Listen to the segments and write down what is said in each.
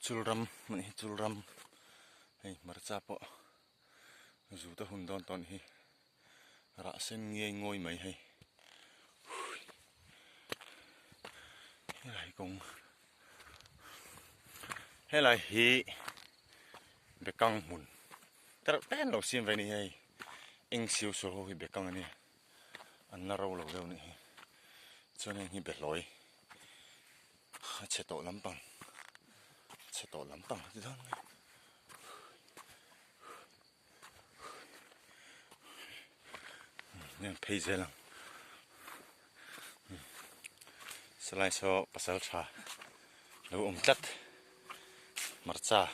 chulram mani chulram hei marcha po zu ta hun don ton hi ra sen nge ngoi mai hei lại cùng hay là hi be căng mùn ta tên đầu xiêm vậy này anh siêu số hi be căng này anh nó râu lâu đâu này cho nên hi be lối chế tổ lắm bằng thì thôi nên thấy dễ lắm selain so pasal cha lu cat marca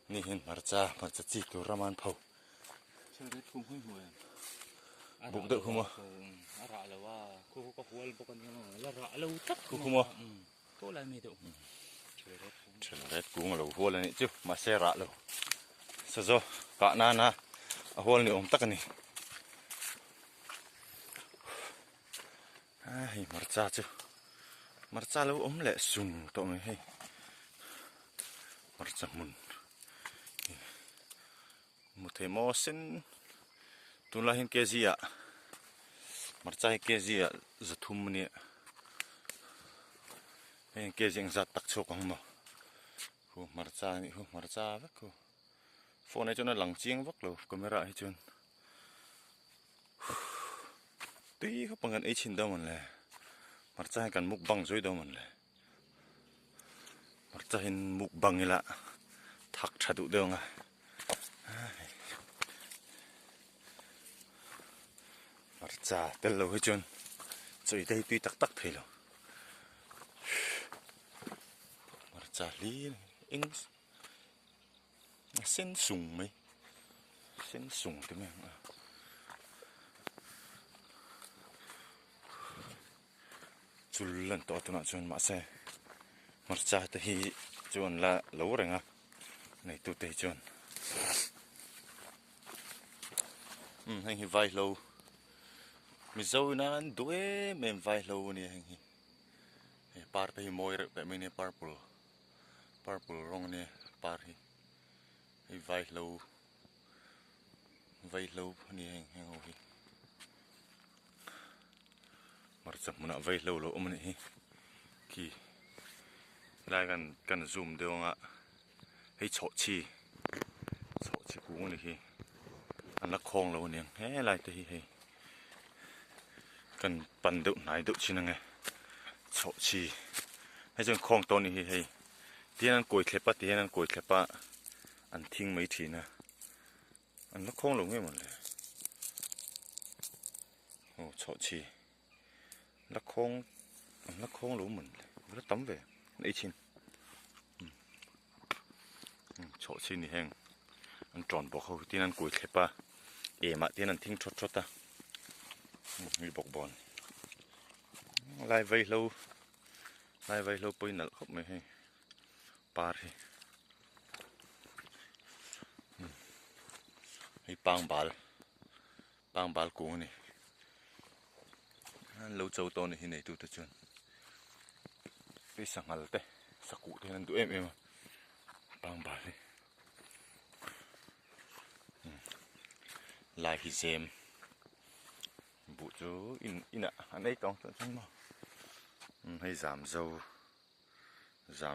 ni hin marca chi tu raman phau buk được không ạ? Rạ là wa cô có hual bốc anh em là rạ lâu tất không ạ? cô lại mày đâu Trời đất cũng là hual này chứ mà xe rạ lâu sao zo cả na hual này tắc này ai marca chứ marca lâu lệ sùng tụi mày hay marca mun một thế mò xin tuần là hiện cái gì ạ marca cái gì ạ giật thum nè hiện cái gì giật tắc chọc không mà cô marca này cô marca vắt cô phone này cho nó lằng chieng vắt lâu camera hay chun tuy có bằng ấy chín đâu mình là marca hay cần mục bằng rồi đâu mình là marca hình mục bằng như là thắc chặt đủ đường à marca tên lâu hay chun rồi đây tuy tắc thôi rồi marca lý in sen sùng mấy sen sùng thế mà chul lần to tụi nó chun mà xe marca thì chun là lâu rồi à này tụi tây chun hành hi vai lâu mình dâu na đuôi mình vai lâu nè hành hi par thì môi rồi tại mình purple rong nè par hi vai lâu nè hành ngồi hi marca muốn vai lâu lâu mình hi kỳ lại cần zoom được ạ hay chọn chi cũ này hi anh lắc khong lâu nè hé lại thì hi cầnปั่นđậu nải đậu chi năng nghe chọn chi hay chọn khong to này hi tiền ăn cối khép pa anh thinh mấy thì nè anh lắc khong lâu nghe màเลยô chọn chi lắc khong lâu mình rất tấm về ấy chín chọn chi này hang anh tròn bọc hậu tiền ăn cối khép pa mà tiền ăn thinh chốt ta mi bọc bòn lai vây lâu bơi nở khóc mày hay par hay bang bal cũ này lâu châu to này này tụi ta chun cái sang hal te saku thế nên tụi em bang bal này lai hi zem bộ chú in ạ anh ấy con chân mà hay giảm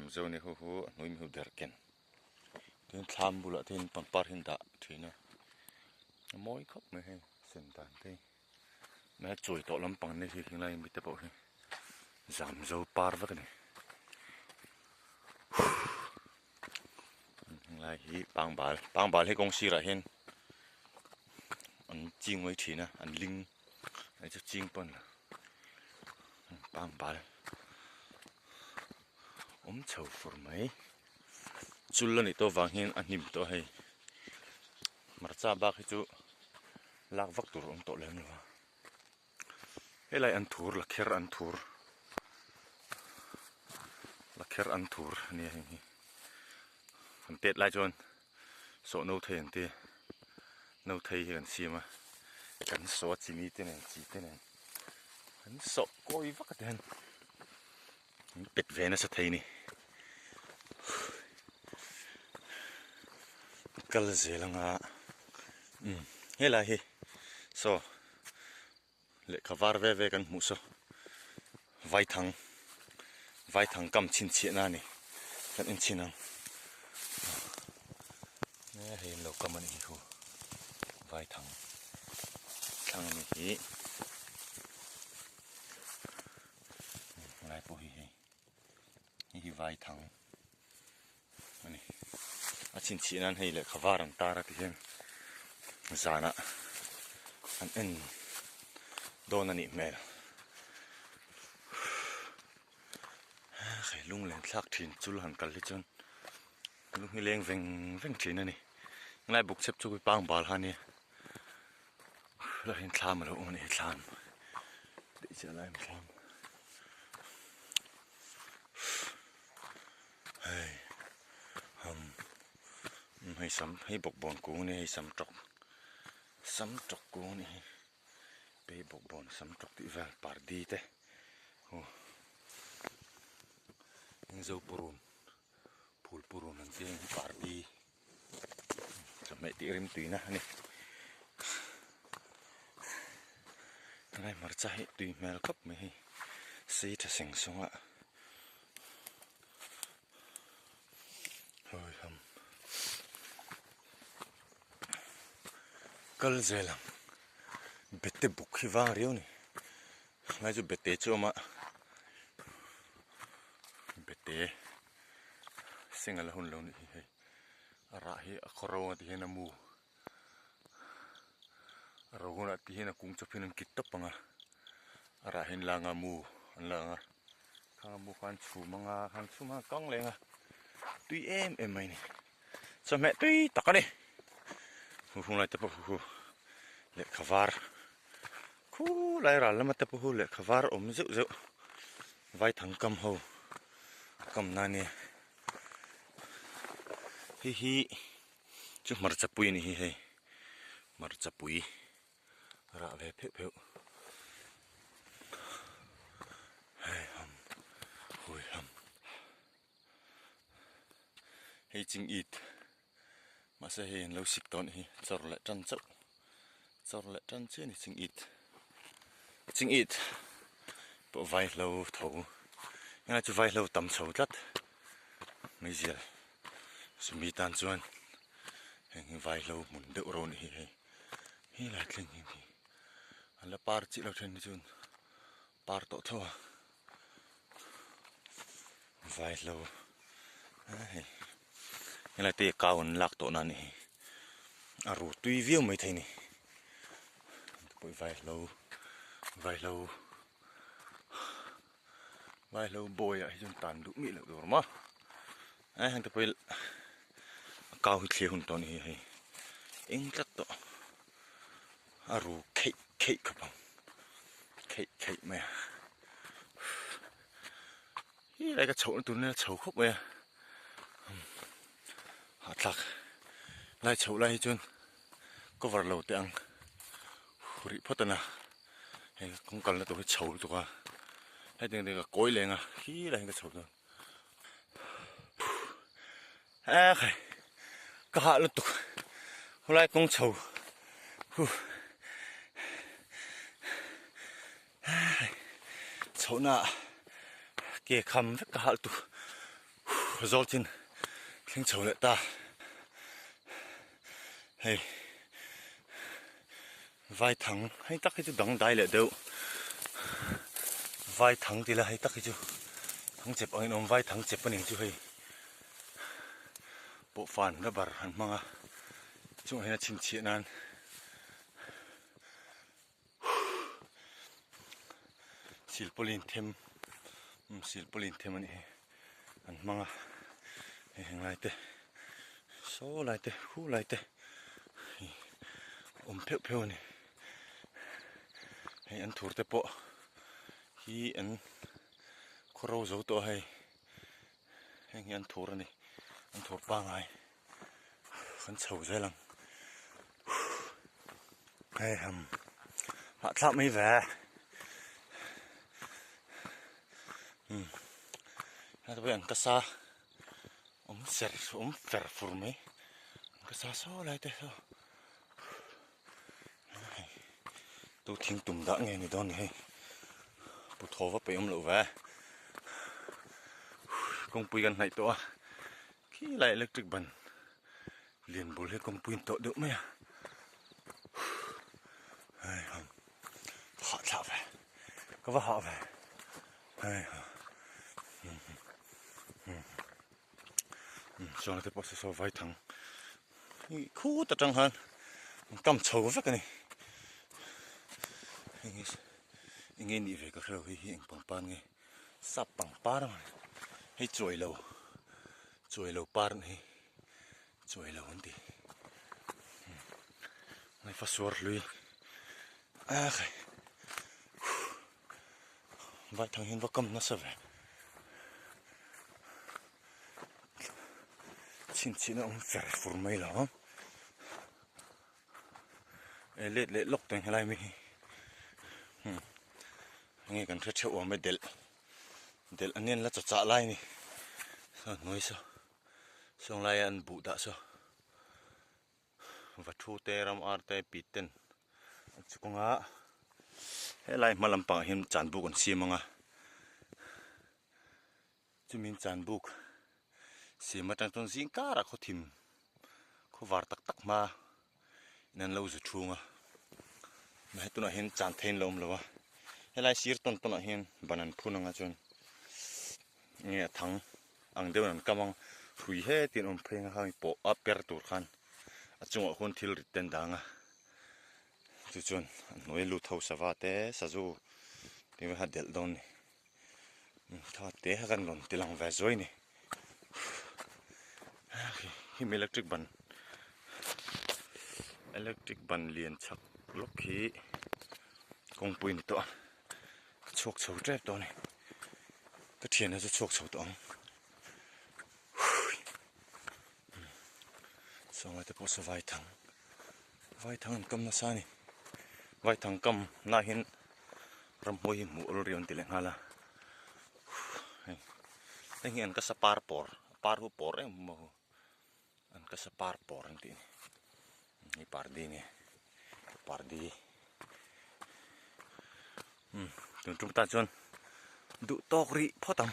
dâu này hô nuôi mình đẹp kén thì tham bù lại thêm bằng par hiện đại thì nó mỗi khóc này hay sền tàn thế mẹ chổi to lắm bằng này thì hiện nay mình tập bộ hay giảm dâu par với cái này lại hi bang bal hay công ty lại hen anh chiên mấy thì nè anh linh này cho chiên bún bang bal chầu phở mấy chul lên to vàng hiền anh nhím to hay marca bạc chú lạc vắt tur to lên rồi hay lại ăn thur là kher ăn thur nè phần tết lại chôn số nâu thầy hiện xí mà cắn số chỉ mi thế này cắn số coi vắt cái tên bịt về nó sẽ thấy nè kal zelanga hela hi so le khavar ve kan mu so vai thang kam chin chi na ni kan in chinang ne he lo kam ani hu vai thang ni hi lai po hi vai thang ani a chin chi nan hei le khavar ang tara ti hen zana an en don ani mel lung leng thak thin chul han kal hi chon lung hi leng veng thin ani ngai buk chep chu pang bal hani la hin thlam lo ani thlam de cha lai thlam hey hay hay bọc bòn cũ này hay sắm trọc cũ này bây bọc bòn sắm trọc thì vào par đi thế những dâu purun nanti yang par đi sampai tirim tui nah nih này marcah tui mel kap meh si ta seng songa hoi kal zelam bette buk hi wa riu ni ngai chu bette chu ma bette singal hun lo ni hi ara hi akhoro ti hena mu arogona ti hena kung chapin kit tapanga ara hin langa mu langa khang mu khan chu manga khan chu ma kang lenga tui em mai ni so me tui takani hung lai te hu le khavar khu lai ra lama te hu le khavar zeu vai thang kam ho kam na ni hi chu mar chapui ni hi mar chapui ra ve pheu hey hui hey ching it mà sẽ hiện lâu xịt tón hi chor lại trăn chứ này ching it bộ vai lâu thấu nghe chú vai lâu tầm sầu rất mấy gì sumi tan chuan hình vai lâu muốn đậu rồi hi lại lên gì là par chỉ lâu trên chun par tổ thua vai lâu nghe là tê cao hơn lạc tổ nan này rủ tùy viêu mới thấy này bụi vài lâu bôi à chúng tàn đủ mỹ được rồi mà ai hàng tập bụi cao hít khí hồn tổ này hay in rất tổ rủ cake các bạn cake mày đây cái chậu tụi nó chậu khúc mày hạt lạc lại chậu lại chun có vào lầu tiang huri phật na hay không cần là tụi chậu tụi qua hay tiếng cái cối lên à khí lại cái chậu rồi cái hạt nó tụt hôm nay con chậu chậu nè kia khăm với cái hạt tụt rồi trên tiếng chậu lại ta hey vai thằng hay tắc cái chú đằng đai lại đâu vai thằng thì là hay tắc cái chú thằng chép anh ông vai thằng chép anh chú hay bộ phản nó bảo hẳn mang à chúng hay là chinh chiến nan silpolin thêm anh hẳn mang à hình lại thế số lại thế khu lại thế phêu này hay ăn thua thế bộ khi ăn khô dấu to hay ăn thua này ăn thua ba ngày ăn sầu dây lằng hay họ thắp mấy vẻ tôi ăn cá sa phở phur mấy cái sao sao lại thế sao tôi thiên tùng đã nghe người đó này bút thô vấp bị lộ về công pui gần này to khi lại electric bần liền bù lên công pui to được mấy à họ thạo về có vào họ về cho nó thì bớt số vài thằng khu tập trung hơn cầm chầu vậy cái này nghe đi về cái khâu hiện bằng pan nghe sắp bằng pan mà hay chuối lâu pan này chuối lâu hơn đi này phát suar lui à cái vài thằng hiện vào cầm nó sao vậy chín ông phải phun mấy lắm lết lốc tiếng hay mi nghe cần thiết chịu mới del anh nên là chả lại nè nói sao xong lại ăn bù đã sao và thu tê ram ar tê piten chú con á hay lại mà làm bằng hiểm chán bù còn xí mà chú mình chán bù xí mà trang tôn dính cả ra khó thìm khó var tắc mà nên lâu rồi chu mà tụi nó hiểm chán thêm lom rồi hay lại xí tụi nó hiểm banan phun ngà chun nghe thằng ang đều là cầm hủy hết tiền ông phê ngay bộ aperture khan chung ở khuôn thil tên đàng chú chun nói lụt thâu sa vate sa du thì mới hạt del don thà té gan lon tilang về rồi nè him electric ban liền chắc lúc khi công pin to chok chầu trép to này cái tiền nó chok chầu to xong rồi thì có số vài thằng cầm nó sai này vài thằng cầm na hin ram hoi mu rion tileng hala anh hiện cái sapar por em mau anh cái sapar por anh tin ini pardi nih pardi chúng ta chọn đủ to ri phốt tầm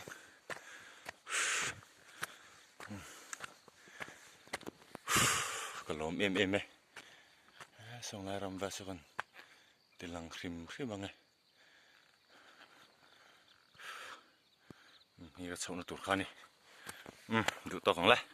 cái lốm em ấy xong lại làm vẽ xong thì lăng khìm bằng này như cái sầu nó tụt khăn đi đủ to còn lại